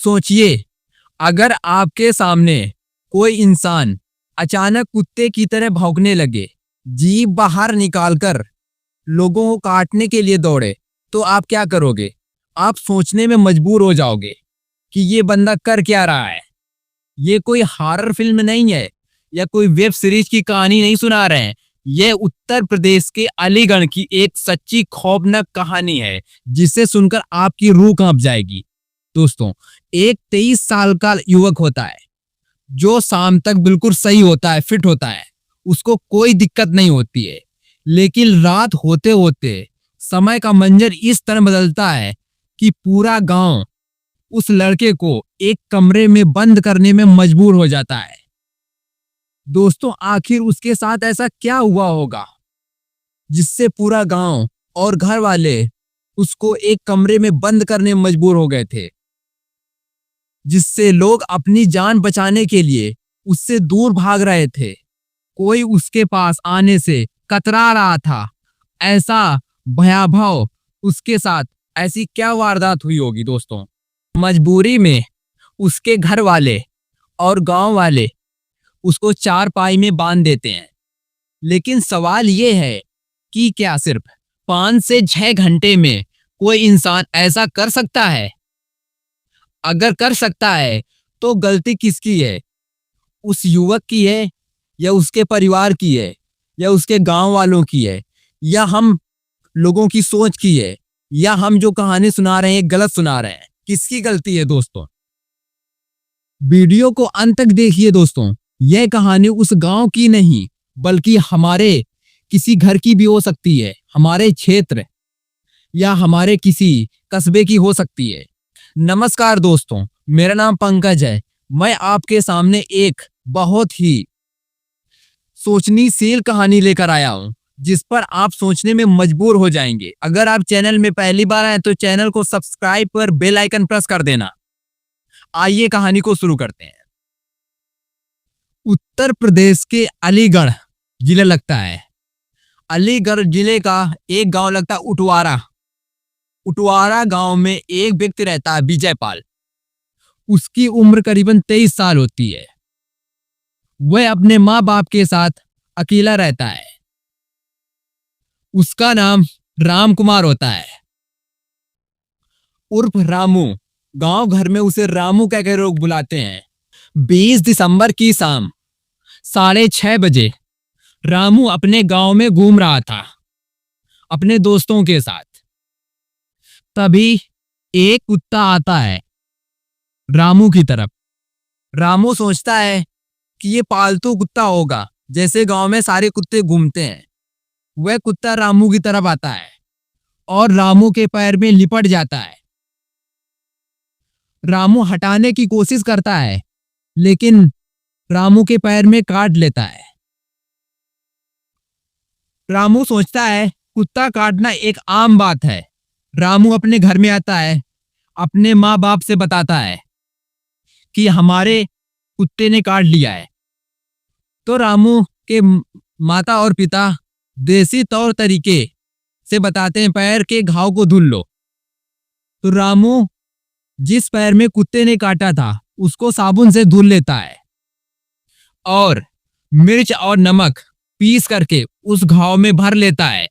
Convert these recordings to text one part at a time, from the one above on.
सोचिए, अगर आपके सामने कोई इंसान अचानक कुत्ते की तरह भौंकने लगे, जीभ बाहर निकालकर लोगों को काटने के लिए दौड़े, तो आप क्या करोगे? आप सोचने में मजबूर हो जाओगे कि ये बंदा कर क्या रहा है। ये कोई हॉरर फिल्म नहीं है या कोई वेब सीरीज की कहानी नहीं सुना रहे हैं। यह उत्तर प्रदेश के अलीगढ़ की एक सच्ची खौफनाक कहानी है, जिसे सुनकर आपकी रूह कांप जाएगी। दोस्तों, एक 23 साल का युवक होता है जो शाम तक बिल्कुल सही होता है, फिट होता है, उसको कोई दिक्कत नहीं होती है। लेकिन रात होते होते समय का मंजर इस तरह बदलता है कि पूरा गांव उस लड़के को एक कमरे में बंद करने में मजबूर हो जाता है। दोस्तों, आखिर उसके साथ ऐसा क्या हुआ होगा जिससे पूरा गांव और घर वाले उसको एक कमरे में बंद करने में मजबूर हो गए थे, जिससे लोग अपनी जान बचाने के लिए उससे दूर भाग रहे थे। कोई उसके पास आने से कतरा रहा था। ऐसा भयावह उसके साथ ऐसी क्या वारदात हुई होगी? दोस्तों, मजबूरी में उसके घर वाले और गांव वाले उसको चारपाई में बांध देते हैं। लेकिन सवाल यह है कि क्या सिर्फ 5 से 6 घंटे में कोई इंसान ऐसा कर सकता है? अगर कर सकता है तो गलती किसकी है? उस युवक की है, या उसके परिवार की है, या उसके गांव वालों की है, या हम लोगों की सोच की है, या हम जो कहानी सुना रहे हैं गलत सुना रहे हैं? किसकी गलती है? दोस्तों, वीडियो को अंत तक देखिए। दोस्तों, यह कहानी उस गांव की नहीं बल्कि हमारे किसी घर की भी हो सकती है, हमारे क्षेत्र या हमारे किसी कस्बे की हो सकती है। नमस्कार दोस्तों, मेरा नाम पंकज है। मैं आपके सामने एक बहुत ही सोचनीशील कहानी लेकर आया हूं, जिस पर आप सोचने में मजबूर हो जाएंगे। अगर आप चैनल में पहली बार आए तो चैनल को सब्सक्राइब कर बेल आइकन प्रेस कर देना। आइए कहानी को शुरू करते हैं। उत्तर प्रदेश के अलीगढ़ जिला लगता है। अलीगढ़ जिले का एक गांव लगता है उटवारा। उटवारा गांव में एक व्यक्ति रहता है, विजयपाल। उसकी उम्र करीबन 23 साल होती है। वह अपने माँ बाप के साथ अकेला रहता है। उसका नाम राम कुमार होता है, उर्फ रामू। गांव घर में उसे रामू कहकर लोग बुलाते हैं। 20 दिसंबर की शाम 6:30 बजे रामू अपने गांव में घूम रहा था अपने दोस्तों के साथ। तभी एक कुत्ता आता है रामू की तरफ। रामू सोचता है कि ये पालतू कुत्ता होगा, जैसे गांव में सारे कुत्ते घूमते हैं। वह कुत्ता रामू की तरफ आता है और रामू के पैर में लिपट जाता है। रामू हटाने की कोशिश करता है, लेकिन रामू के पैर में काट लेता है। रामू सोचता है कुत्ता काटना एक आम बात है। रामू अपने घर में आता है, अपने माँ बाप से बताता है कि हमारे कुत्ते ने काट लिया है। तो रामू के माता और पिता देसी तौर तरीके से बताते हैं, पैर के घाव को धुल लो। तो रामू जिस पैर में कुत्ते ने काटा था उसको साबुन से धुल लेता है और मिर्च और नमक पीस करके उस घाव में भर लेता है।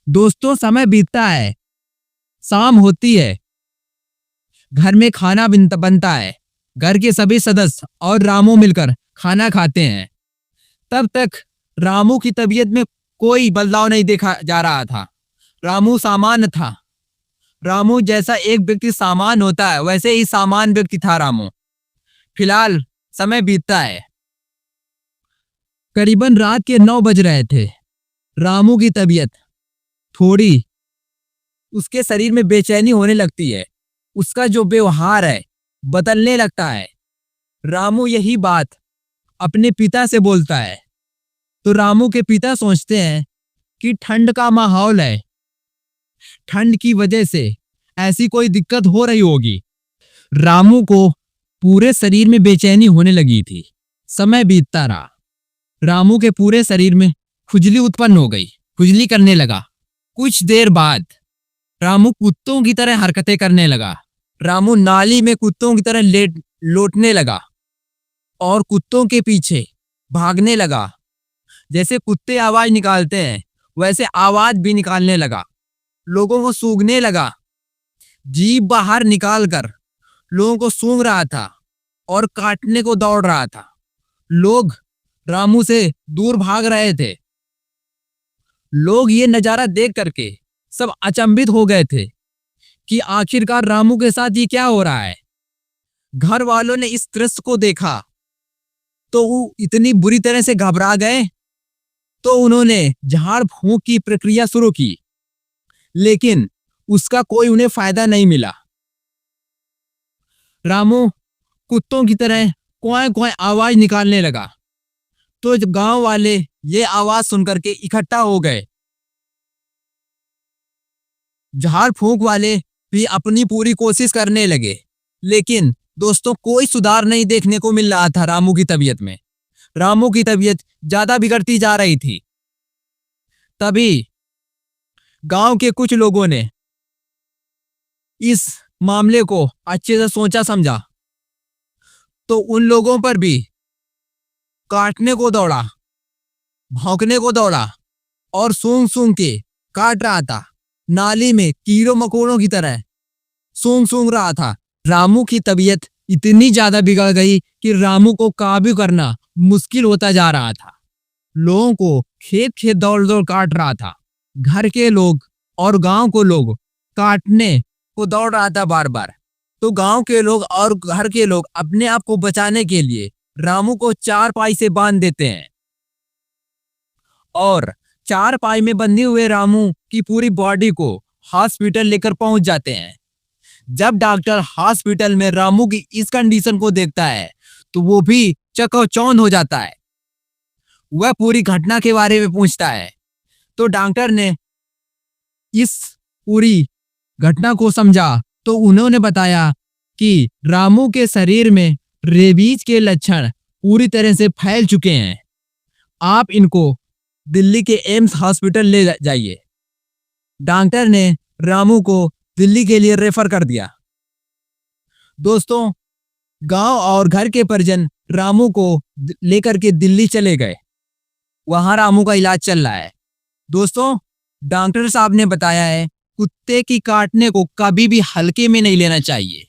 दोस्तों, समय बीतता है, शाम होती है, घर में खाना बनता है। घर के सभी सदस्य और रामू मिलकर खाना खाते हैं। तब तक रामू की तबीयत में कोई बदलाव नहीं देखा जा रहा था। रामू सामान्य था। रामू जैसा एक व्यक्ति सामान्य होता है, वैसे ही सामान्य व्यक्ति था रामू। फिलहाल समय बीतता है। करीबन रात के 9 बज रहे थे। रामू की तबीयत थोड़ी, उसके शरीर में बेचैनी होने लगती है। उसका जो व्यवहार है बदलने लगता है। रामू यही बात अपने पिता से बोलता है। तो रामू के पिता सोचते हैं कि ठंड का माहौल है, ठंड की वजह से ऐसी कोई दिक्कत हो रही होगी। रामू को पूरे शरीर में बेचैनी होने लगी थी। समय बीतता रहा। रामू के पूरे शरीर में खुजली उत्पन्न हो गई, खुजली करने लगा। कुछ देर बाद रामू कुत्तों की तरह हरकतें करने लगा। रामू नाली में कुत्तों की तरह लौटने लगा और कुत्तों के पीछे भागने लगा। जैसे कुत्ते आवाज निकालते हैं वैसे आवाज भी निकालने लगा। लोगों को सूंघने लगा, जीभ बाहर निकालकर लोगों को सूंघ रहा था और काटने को दौड़ रहा था। लोग रामू से दूर भाग रहे थे। लोग ये नजारा देख करके सब अचंभित हो गए थे कि आखिरकार रामू के साथ ये क्या हो रहा है। घर वालों ने इस दृश्य को देखा तो वो इतनी बुरी तरह से घबरा गए तो उन्होंने झाड़ फूंक की प्रक्रिया शुरू की, लेकिन उसका कोई उन्हें फायदा नहीं मिला। रामू कुत्तों की तरह कोई कोई आवाज निकालने लगा तो गांव वाले ये आवाज सुनकर के इकट्ठा हो गए। झाड़ फूंक वाले भी अपनी पूरी कोशिश करने लगे, लेकिन दोस्तों कोई सुधार नहीं देखने को मिल रहा था। रामू की तबीयत में रामू की तबीयत ज्यादा बिगड़ती जा रही थी। तभी गांव के कुछ लोगों ने इस मामले को अच्छे से सोचा समझा तो उन लोगों पर भी काटने को दौड़ा, भौंकने को दौड़ा और सूंघ सूंघ के काट रहा था। नाली में कीड़ों मकोड़ों की तरह सूंघ सूंघ रहा था। रामू की तबीयत इतनी ज्यादा बिगड़ गई कि रामू को काबू करना मुश्किल होता जा रहा था। लोगों को खेत खेत दौड़ दौड़ काट रहा था। घर के लोग और गांव को लोग काटने को दौड़ रहा था बार बार। तो गांव के लोग और घर के लोग अपने आप को बचाने के लिए रामू को चारपाई से बांध देते हैं और चारपाई में बंधे हुए रामू की पूरी बॉडी को हॉस्पिटल लेकर पहुंच जाते हैं। जब डॉक्टर हॉस्पिटल में रामू की इस कंडीशन को देखता है तो वो भी चौंध हो जाता है। वह पूरी घटना के बारे में पूछता है तो डॉक्टर ने इस पूरी घटना को समझा तो उन्होंने बताया कि रामू के शरीर में रेबीज के लक्षण पूरी तरह से फैल चुके हैं। आप इनको दिल्ली के एम्स हॉस्पिटल ले जाइए। डॉक्टर ने रामू को दिल्ली के लिए रेफर कर दिया। दोस्तों गांव और घर के परिजन रामू को लेकर के दिल्ली चले गए। वहां रामू का इलाज चल रहा है। दोस्तों डॉक्टर साहब ने बताया है कुत्ते की काटने को कभी भी हल्के में नहीं लेना चाहिए,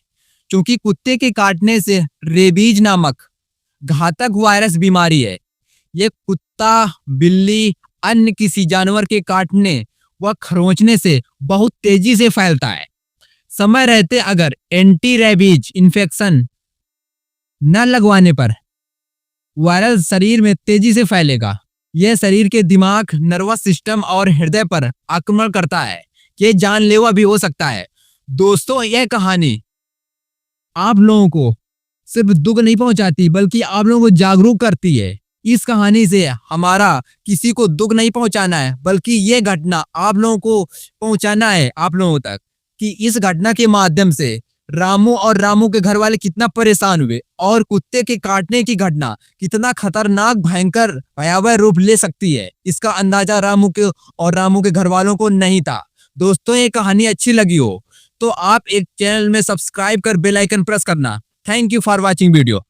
क्योंकि कुत्ते के काटने से रेबीज नामक घातक वायरस बीमारी है। ये कुत्ता, बिल्ली, अन्य किसी जानवर के काटने व खरोंचने से बहुत तेजी से फैलता है। समय रहते अगर एंटी रेबीज इंफेक्शन न लगवाने पर वायरस शरीर में तेजी से फैलेगा। यह शरीर के दिमाग, नर्वस सिस्टम और हृदय पर आक्रमण करता है। ये जानलेवा भी हो सकता है। दोस्तों यह कहानी आप लोगों को सिर्फ दुख नहीं पहुंचाती बल्कि आप लोगों को जागरूक करती है। इस कहानी से हमारा किसी को दुख नहीं पहुंचाना है, बल्कि ये घटना आप लोगों को पहुंचाना है आप लोगों तक कि इस घटना के माध्यम से रामू और रामू के घर वाले कितना परेशान हुए और कुत्ते के काटने की घटना कितना खतरनाक, भयंकर, भयावह रूप ले सकती है, इसका अंदाजा रामू के और रामू के घर वालों को नहीं था। दोस्तों ये कहानी अच्छी लगी हो तो आप एक चैनल में सब्सक्राइब कर बेल आइकन प्रेस करना। Thank you for watching video.